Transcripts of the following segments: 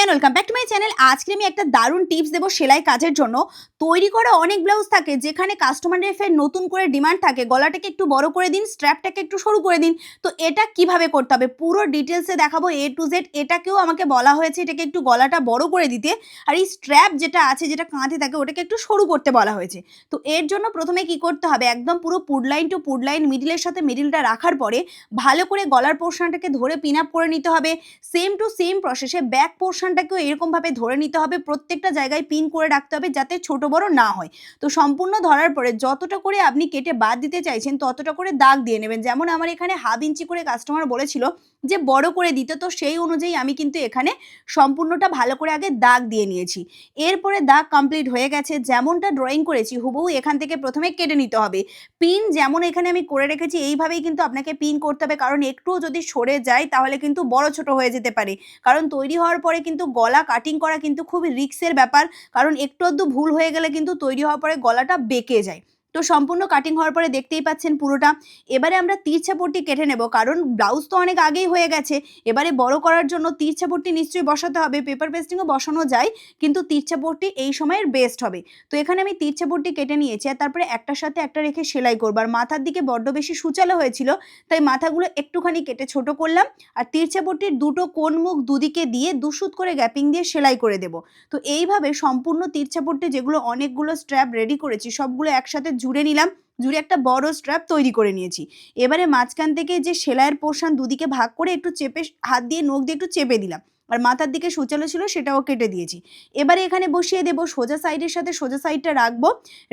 Everyone, welcome back to my channel. আজকে আমি একটা দারুণ টিপস দেবো সেলাই কাজের জন্য। তৈরি করা অনেক ব্লাউজ থাকে যেখানে কাস্টমারের ফের নতুন করে ডিমান্ড থাকে, গলাটাকে একটু বড় করে দিন, স্ট্র্যাপটাকে একটু সরু করে দিন। তো এটা কিভাবে করতে হবে পুরো ডিটেলসে দেখাবো, এ টু জেড। এটাকেও আমাকে বলা হয়েছে এটাকে একটু গলাটা বড় করে দিতে, আর এই স্ট্র্যাপ যেটা আছে, যেটা কাঁধে থাকে, ওটাকে একটু সরু করতে বলা হয়েছে। তো এর জন্য প্রথমে কি করতে হবে, একদম পুরো পুড লাইন টু পুড লাইন মিডিলের সাথে মিডিলটা রাখার পরে ভালো করে গলার পোর্শনটাকে ধরে পিন আপ করে নিতে হবে। সেম টু সেম প্রসেসে ব্যাক পোর্শনটাকেও এরকমভাবে ধরে নিতে হবে, প্রত্যেকটা জায়গায় পিন করে রাখতে হবে যাতে ছোট বড় না হয়। তো সম্পূর্ণ ধরার পরে যতটা করে আপনি কেটে বাদ দিতে চাইছেন ততটা করে দাগ দিয়ে নেবেন। যেমন আমার এখানে হাফ ইঞ্চি করে কাস্টমার বলেছিল যে বড় করে দিতে, তো সেই অনুযায়ী আমি কিন্তু এখানে সম্পূর্ণটা ভালো করে আগে দাগ দিয়ে নিয়েছি। এরপরে দাগ কমপ্লিট হয়ে গেছে, যেমনটা ড্রয়িং করেছি হুবহু এখান থেকে প্রথমে কেটে নিতে হবে। পিন যেমন এখানে আমি করে রেখেছি এইভাবেই কিন্তু আপনাকে পিন করতে হবে, কারণ একটুও যদি সরে যায় তাহলে কিন্তু বড় ছোট হয়ে যেতে পারে। কারণ তৈরি হওয়ার পরে কিন্তু গলা কাটিং করা কিন্তু খুবই রিস্কের ব্যাপার, কারণ একটু আধটু ভুল হয়ে গেলে কিন্তু তৈরি হওয়ার পরে গলাটা বেঁকে যায়। তো সম্পূর্ণ কাটিং হওয়ার পরে দেখতেই পাচ্ছেন পুরোটা। এবারে আমরা তিরছা পট্টি কেটে নেব, কারণ ব্লাউজ তো অনেক আগেই হয়ে গেছে। এবারে বড় করার জন্য তিরছা পট্টি নিশ্চয়ই বসাতে হবে, পেপার পেস্টিংও বসানো যায়, কিন্তু তিরছা পট্টি এই সময়ের বেস্ট হবে। তো এখানে আমি তিরছা পট্টি কেটে নিয়েছি, আর তারপরে একটার সাথে একটা রেখে সেলাই করবো। আর মাথার দিকে বড্ড বেশি সূচালো হয়েছিল, তাই মাথাগুলো একটুখানি কেটে ছোট করলাম। আর তিরছা পট্টির দুটো কোণ মুখ দুদিকে দিয়ে দুসুত করে গ্যাপিং দিয়ে সেলাই করে দেব। তো এইভাবে সম্পূর্ণ তিরছা পট্টি যেগুলো অনেকগুলো স্ট্র্যাপ রেডি করেছি সবগুলো একসাথে জুড়ে নিলাম, জুড়ে একটা বড় স্ট্র্যাপ তৈরি করে নিয়েছি। এবারে মাঝখান থেকে যে সেলাইয়ের পোর্শন দুদিকে ভাগ করে একটু চেপে, হাত দিয়ে নখ দিয়ে একটু চেপে দিলাম। আর মাথার দিকে সূচালো ছিল সেটাও কেটে দিয়েছি। এবারে এখানে বসিয়ে দেবো, সোজা সাইডের সাথে সোজা সাইডটা রাখবো,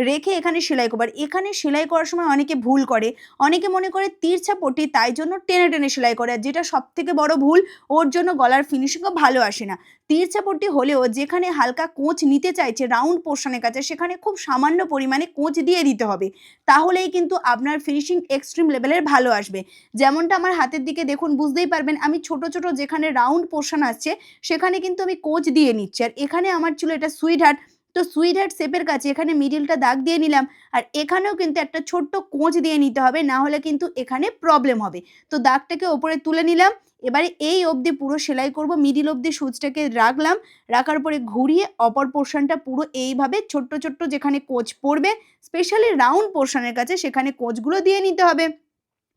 রেখে এখানে সেলাই করবো। আর এখানে সেলাই করার সময় অনেকে ভুল করে, অনেকে মনে করে তিরছা পট্টি তাই জন্য টেনে টেনে সেলাই করে, আর যেটা সব থেকে বড় ভুল, ওর জন্য গলার ফিনিশিংও ভালো আসে না। তিরছা পট্টি হলেও যেখানে হালকা কোঁচ নিতে চাইছে রাউন্ড পোর্শনের কাছে, সেখানে খুব সামান্য পরিমাণে কোঁচ দিয়ে দিতে হবে, তাহলেই কিন্তু আপনার ফিনিশিং এক্সট্রিম লেভেলের ভালো আসবে। যেমনটা আমার হাতের দিকে দেখুন, বুঝতেই পারবেন আমি ছোট ছোট যেখানে রাউন্ড পোর্শন আসছে সেখানে কিন্তু আমি কোঁচ দিয়ে নিচ্ছি। আর এখানে আমার ছিল এটা সুইট হার্ট, তো সুইট হার্ট শেপের কাছে এখানে মিডিলটা দাগ দিয়ে নিলাম। আর এখানেও কিন্তু একটা ছোট্ট কোঁচ দিয়ে নিতে হবে, না হলে কিন্তু এখানে প্রবলেম হবে। তো দাগটাকে ওপরে তুলে নিলাম। এবারে এই অবধি পুরো সেলাই করব, মিডিল অবধি সূচটাকে রাখলাম, রাখার পরে ঘুরিয়ে অপর পোর্শনটা পুরো এইভাবে ছোট্ট ছোট্ট যেখানে কোঁচ পড়বে, স্পেশালি রাউন্ড পোর্শনের কাছে, সেখানে কোঁচগুলো দিয়ে নিতে হবে।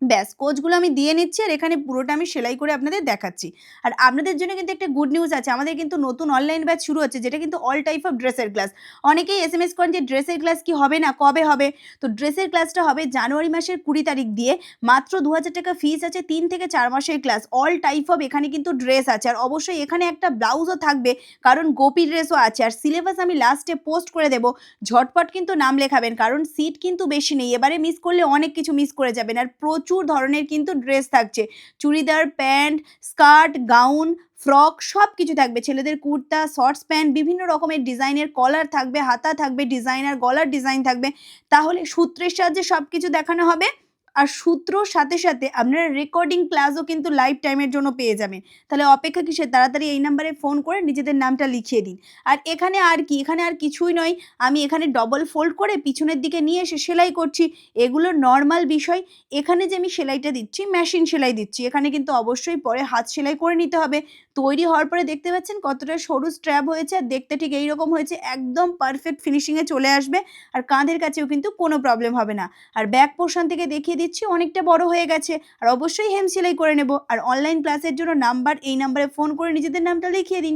ব্যাস, কোচগুলো আমি দিয়ে নিচ্ছি, আর এখানে পুরোটা আমি সেলাই করে আপনাদের দেখাচ্ছি। আর আপনাদের জন্য কিন্তু একটা গুড নিউজ আছে, আমাদের কিন্তু নতুন অনলাইন ব্যাচ শুরু হচ্ছে, যেটা কিন্তু অল টাইপ অফ ড্রেসের ক্লাস। অনেকেই এসএমএস করেন যে ড্রেসের ক্লাস কি হবে না, কবে হবে? তো ড্রেসের ক্লাসটা হবে জানুয়ারি মাসের 20 তারিখ দিয়ে। মাত্র 2000 টাকা ফিস আছে, 3 থেকে 4 মাসের ক্লাস। অল টাইপ অফ এখানে কিন্তু ড্রেস আছে, আর অবশ্যই এখানে একটা ব্লাউজও থাকবে, কারণ গোপী ড্রেসও আছে। আর সিলেবাস আমি লাস্টে পোস্ট করে দেবো, ঝটপট কিন্তু নাম লেখাবেন, কারণ সিট কিন্তু বেশি নেই। এবারে মিস করলে অনেক কিছু মিস করে যাবেন। আর প্রচুর ধরনের কিন্তু ড্রেস থাকছে, churidar, pant, skirt, gown, frock সব কিছু থাকবে। ছেলেদের কুর্তা, শর্টস প্যান্ট, বিভিন্ন রকমের ডিজাইনের কলার থাকবে, হাতা থাকবে, ডিজাইনার গলার ডিজাইন থাকবে। তাহলে সূত্রের সাহায্যে সব কিছু দেখানো হবে। আর সূত্রর সাথে সাথে আপনারা রেকর্ডিং ক্লাসও কিন্তু লাইফ টাইমের জন্য পেয়ে যাবেন। তাহলে অপেক্ষা কিসের, তাড়াতাড়ি এই নাম্বারে ফোন করে নিজেদের নামটা লিখিয়ে দিন। আর এখানে আর কি, এখানে আর কিছুই নয়, আমি এখানে ডবল ফোল্ড করে পিছনের দিকে নিয়ে এসে সেলাই করছি, এগুলো নর্মাল বিষয়। এখানে যে আমি সেলাইটা দিচ্ছি মেশিন সেলাই দিচ্ছি, এখানে কিন্তু অবশ্যই পরে হাত সেলাই করে নিতে হবে। তৈরি হওয়ার পরে দেখতে পাচ্ছেন কতটা সরু স্ট্র্যাপ হয়েছে, আর দেখতে ঠিক এইরকম হয়েছে, একদম পারফেক্ট ফিনিশিংয়ে চলে আসবে। আর কাঁধের কাছেও কিন্তু কোনো প্রবলেম হবে না। আর ব্যাক পোর্শন থেকে দেখিয়ে দিচ্ছি অনেকটা বড় হয়ে গেছে, আর অবশ্যই হেম সেলাই করে নেব। আর অনলাইন ক্লাসের জন্য নাম্বার, এই নাম্বারে ফোন করে নিজেদের নামটা লিখিয়ে দিন।